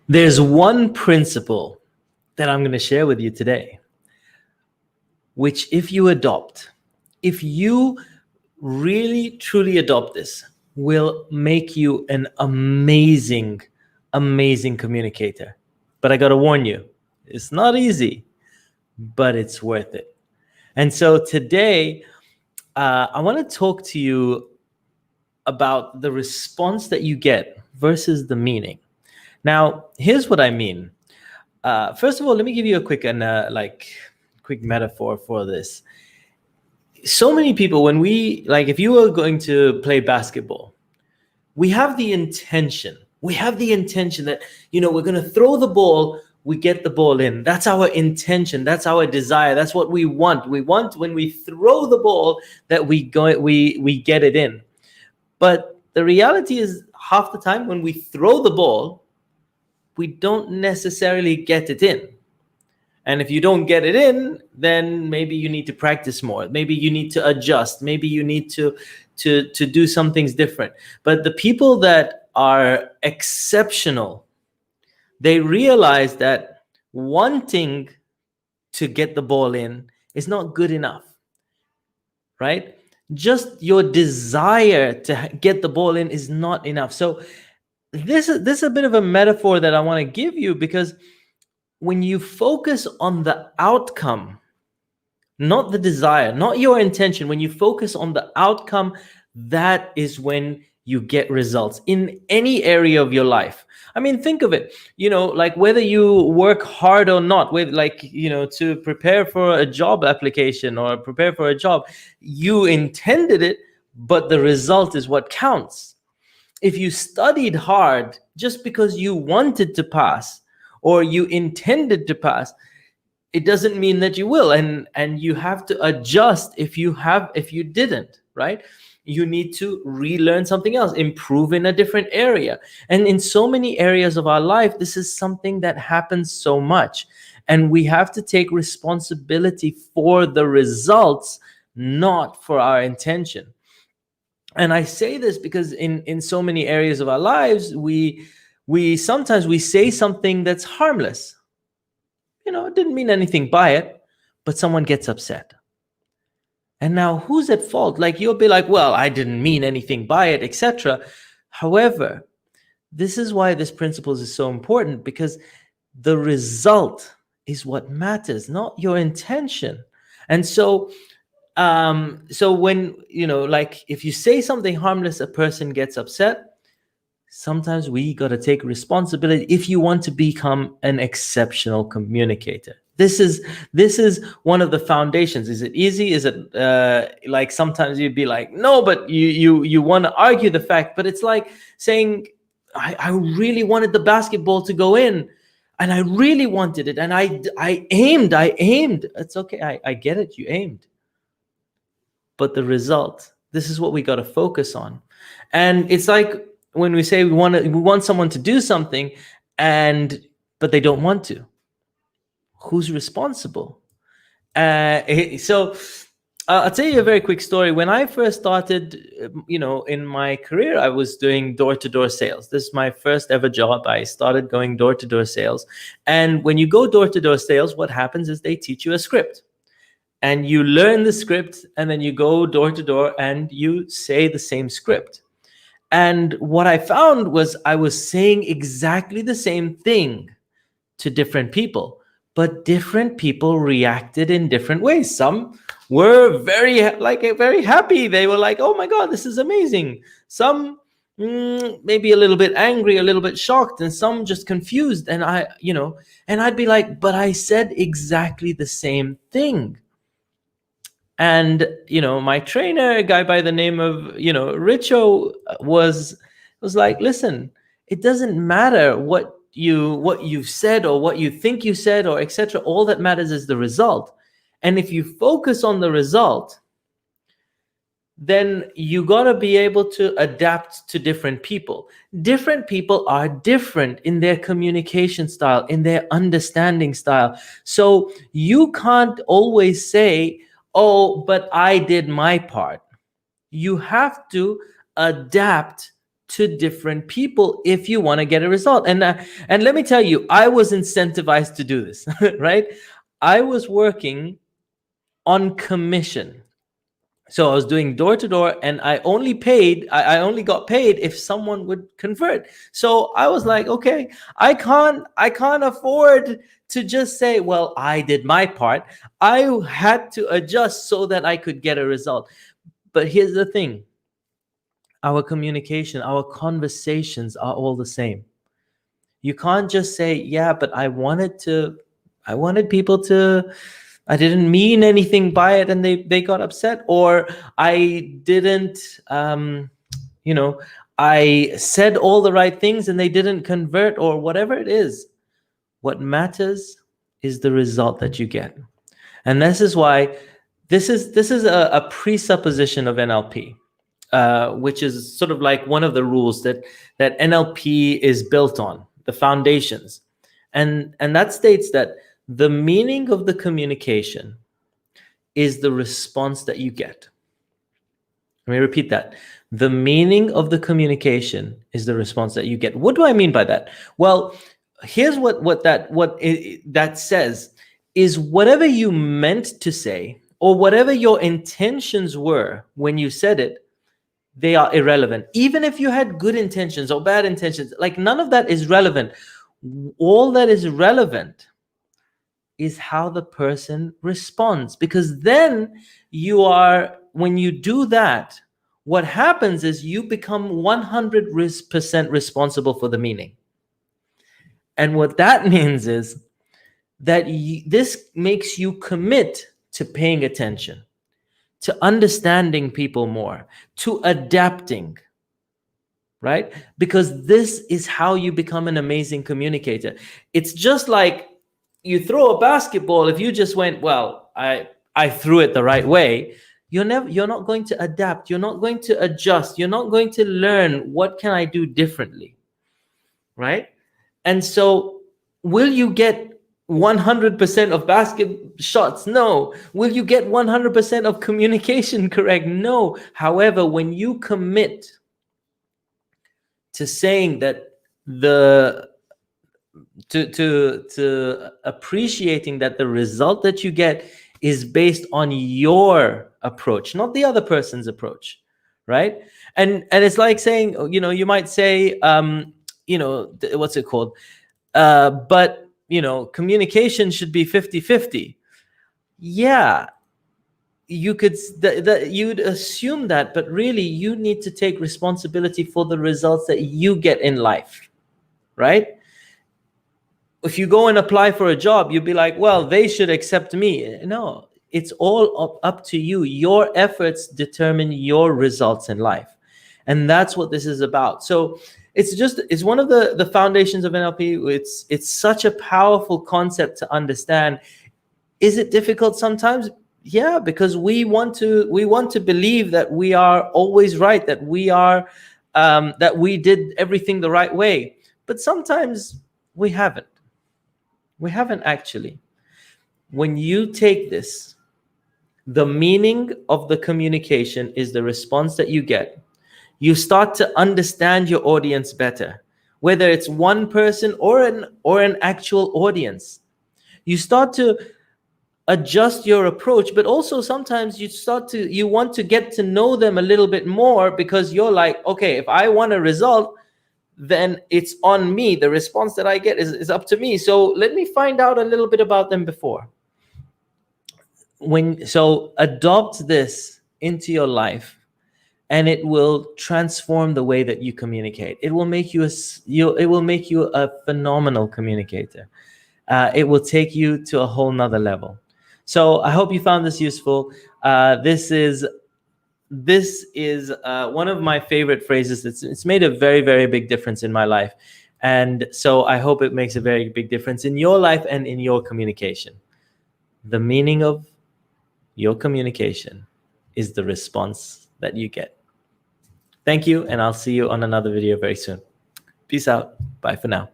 There's one principle that I'm going to share with you today, which if you adopt, if you really truly adopt this, will make you an amazing, amazing communicator. But I got to warn you, it's not easy, but it's worth it. And so today, I want to talk to you about the response that you get versus the meaning. Now, here's what I mean. First of all, let me give you a quick quick metaphor for this. So many people, when if you are going to play basketball, we have the intention that, we're going to throw the ball, we get the ball in. That's our intention. That's our desire. That's what we want. We want when we throw the ball that we get it in. But the reality is half the time when we throw the ball, we don't necessarily get it in. And if you don't get it in, then maybe you need to practice more. Maybe you need to adjust. Maybe you need to do some things different. But the people that are exceptional, they realize that wanting to get the ball in is not good enough, right? Just your desire to get the ball in is not enough. So this is a bit of a metaphor that I want to give you, because when you focus on the outcome, not the desire, not your intention, when you focus on the outcome, that is when you get results in any area of your life. I mean, think of it, like whether you work hard or not, to prepare for a job application or prepare for a job, you intended it, but the result is what counts. If you studied hard just because you wanted to pass or you intended to pass, it doesn't mean that you will. And you have to adjust if you didn't, right? You need to relearn something else, improve in a different area. And in so many areas of our life, this is something that happens so much. And we have to take responsibility for the results, not for our intention. And I say this because in so many areas of our lives, we sometimes say something that's harmless. It didn't mean anything by it, but someone gets upset. And now who's at fault? Like, you'll be like, well, I didn't mean anything by it, etc. However, this is why this principle is so important, because the result is what matters, not your intention. And so when, if you say something harmless, a person gets upset. Sometimes we got to take responsibility if you want to become an exceptional communicator. This is one of the foundations. Is it easy? Is it sometimes you'd be like, no, but you want to argue the fact, but it's like saying, I really wanted the basketball to go in, and I really wanted it, and I aimed. It's okay. I get it. You aimed. But the result, this is what we got to focus on. And it's like when we say we want someone to do something, but they don't want to. Who's responsible? So I'll tell you a very quick story. When I first started, in my career, I was doing door-to-door sales. This is my first ever job. I started going door-to-door sales. And when you go door-to-door sales, what happens is they teach you a script. And you learn the script, and then you go door to door and you say the same script. And what I found was I was saying exactly the same thing to different people, but different people reacted in different ways. Some were very happy. They were like, oh my God, this is amazing. Some maybe a little bit angry, a little bit shocked, and some just confused. And I'd be like, but I said exactly the same thing. And my trainer, a guy by the name of Richo, was like, listen, it doesn't matter what you've said or what you think you said or etc. All that matters is the result. And if you focus on the result, then you got to be able to adapt to different people. Different people are different in their communication style, in their understanding style. So you can't always say, oh, but I did my part. You have to adapt to different people if you want to get a result. And let me tell you, I was incentivized to do this, right? I was working on commission. So I was doing door to door, and I only got paid if someone would convert. So I was like, okay, I can't afford to just say, well, I did my part. I had to adjust so that I could get a result. But here's the thing. Our communication, our conversations are all the same. You can't just say, yeah, but I wanted people to, I didn't mean anything by it and they got upset, or I didn't, I said all the right things and they didn't convert, or whatever it is. What matters is the result that you get. And this is why this is a presupposition of NLP, which is sort of like one of the rules that NLP is built on, the foundations. And that states that the meaning of the communication is the response that you get. Let me repeat that. The meaning of the communication is the response that you get. What do I mean by that? Well, here's what that says is whatever you meant to say, or whatever your intentions were when you said it, they are irrelevant. Even if you had good intentions or bad intentions, like none of that is relevant. All that is relevant is how the person responds, because then when you do that, what happens is you become 100% responsible for the meaning. And what that means is that this makes you commit to paying attention, to understanding people more, to adapting, right? Because this is how you become an amazing communicator. It's just like you throw a basketball. If you just went, well, I threw it the right way, you're not going to adapt. You're not going to adjust. You're not going to learn, what can I do differently, right? And so will you get 100% of basket shots? No. Will you get 100% of communication correct? No. However, when you commit to saying that to appreciating that the result that you get is based on your approach, not the other person's approach, right? And it's like saying, you might say, what's it called? But communication should be 50-50. Yeah, you could you'd assume that, but really you need to take responsibility for the results that you get in life, right? If you go and apply for a job, you'd be like, well, they should accept me. No, it's all up to you. Your efforts determine your results in life. And that's what this is about. So it's one of the foundations of NLP. It's such a powerful concept to understand. Is it difficult sometimes? Yeah, because we want to believe that we are always right, that we are that we did everything the right way. But sometimes we haven't. We haven't actually. When you take this, the meaning of the communication is the response that you get. You start to understand your audience better, whether it's one person or an actual audience. You start to adjust your approach, but also sometimes you want to get to know them a little bit more, because you're like, okay, if I want a result, then it's on me. The response that I get is up to me. So let me find out a little bit about them before. So adopt this into your life, and it will transform the way that you communicate. It will make you a phenomenal communicator. It will take you to a whole nother level. So I hope you found this useful. This is one of my favorite phrases. It's made a very, very big difference in my life. And so I hope it makes a very big difference in your life and in your communication. The meaning of your communication is the response that you get. Thank you, and I'll see you on another video very soon. Peace out. Bye for now.